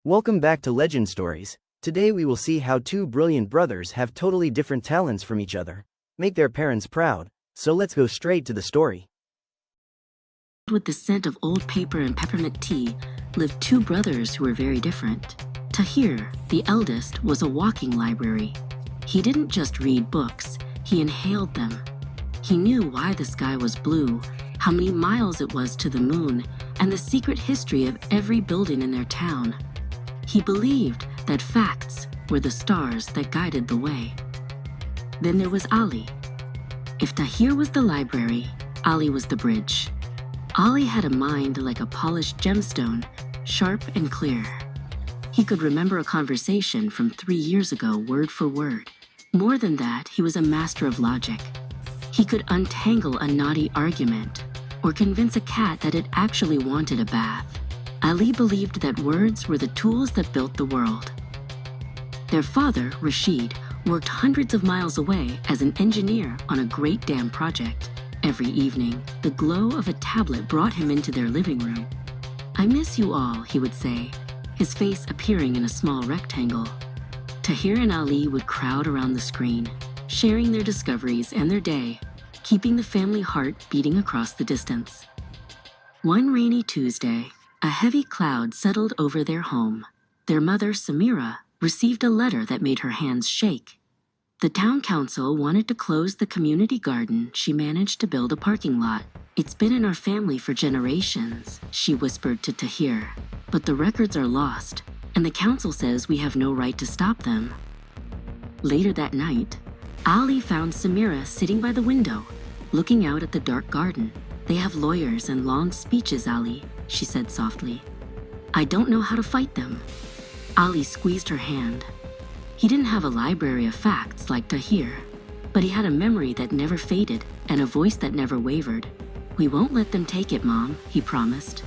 Welcome back to Legend Stories. Today we will see how two brilliant brothers have totally different talents from each other. Make their parents proud. So let's go straight to the story. With the scent of old paper and peppermint tea lived two brothers who were very different. Tahir, the eldest, was a walking library. He didn't just read books, he inhaled them. He knew why the sky was blue, how many miles it was to the moon, and the secret history of every building in their town. He believed that facts were the stars that guided the way. Then there was Ali. If Tahir was the library, Ali was the bridge. Ali had a mind like a polished gemstone, sharp and clear. He could remember a conversation from 3 years ago word for word. More than that, he was a master of logic. He could untangle a knotty argument or convince a cat that it actually wanted a bath. Ali believed that words were the tools that built the world. Their father, Rashid, worked hundreds of miles away as an engineer on a great dam project. Every evening, the glow of a tablet brought him into their living room. "I miss you all," he would say, his face appearing in a small rectangle. Tahir and Ali would crowd around the screen, sharing their discoveries and their day, keeping the family heart beating across the distance. One rainy Tuesday, a heavy cloud settled over their home. Their mother, Samira, received a letter that made her hands shake. The town council wanted to close the community garden she managed to build a parking lot. "It's been in our family for generations," she whispered to Tahir, "but the records are lost, and the council says we have no right to stop them." Later that night, Ali found Samira sitting by the window, looking out at the dark garden. "They have lawyers and long speeches, Ali," she said softly. "I don't know how to fight them." Ali squeezed her hand. He didn't have a library of facts like Tahir, but he had a memory that never faded and a voice that never wavered. "We won't let them take it, Mom," he promised.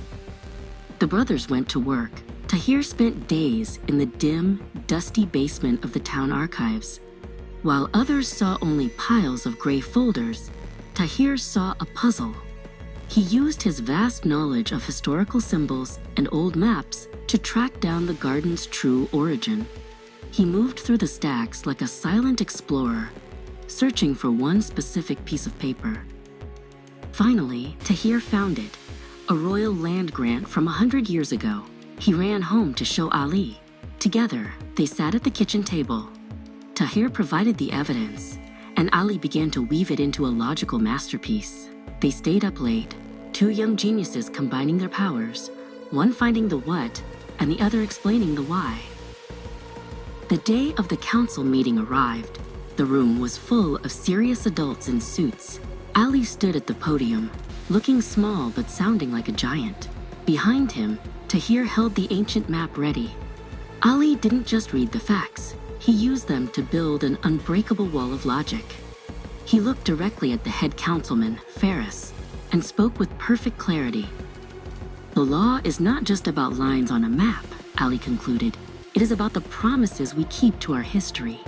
The brothers went to work. Tahir spent days in the dim, dusty basement of the town archives. While others saw only piles of gray folders, Tahir saw a puzzle. He used his vast knowledge of historical symbols and old maps to track down the garden's true origin. He moved through the stacks like a silent explorer, searching for one specific piece of paper. Finally, Tahir found it, a royal land grant from 100 years ago. He ran home to show Ali. Together, they sat at the kitchen table. Tahir provided the evidence, and Ali began to weave it into a logical masterpiece. They stayed up late, two young geniuses combining their powers, one finding the what and the other explaining the why. The day of the council meeting arrived. The room was full of serious adults in suits. Ali stood at the podium, looking small but sounding like a giant. Behind him, Tahir held the ancient map ready. Ali didn't just read the facts. He used them to build an unbreakable wall of logic. He looked directly at the head councilman, Ferris, and spoke with perfect clarity. "The law is not just about lines on a map," Ali concluded. "It is about the promises we keep to our history."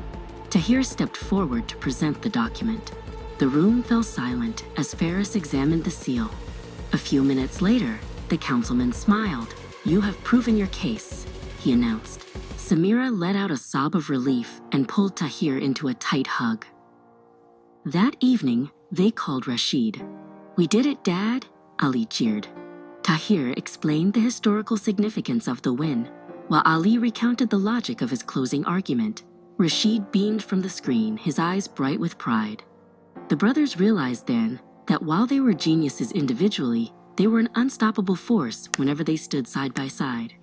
Tahir stepped forward to present the document. The room fell silent as Ferris examined the seal. A few minutes later, the councilman smiled. "You have proven your case," he announced. Samira let out a sob of relief and pulled Tahir into a tight hug. That evening, they called Rashid. "We did it, Dad," Ali cheered. Tahir explained the historical significance of the win, while Ali recounted the logic of his closing argument. Rashid beamed from the screen, his eyes bright with pride. The brothers realized then that while they were geniuses individually, they were an unstoppable force whenever they stood side by side.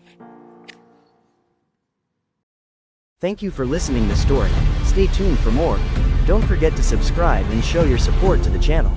Thank you for listening to the story. Stay tuned for more. Don't forget to subscribe and show your support to the channel.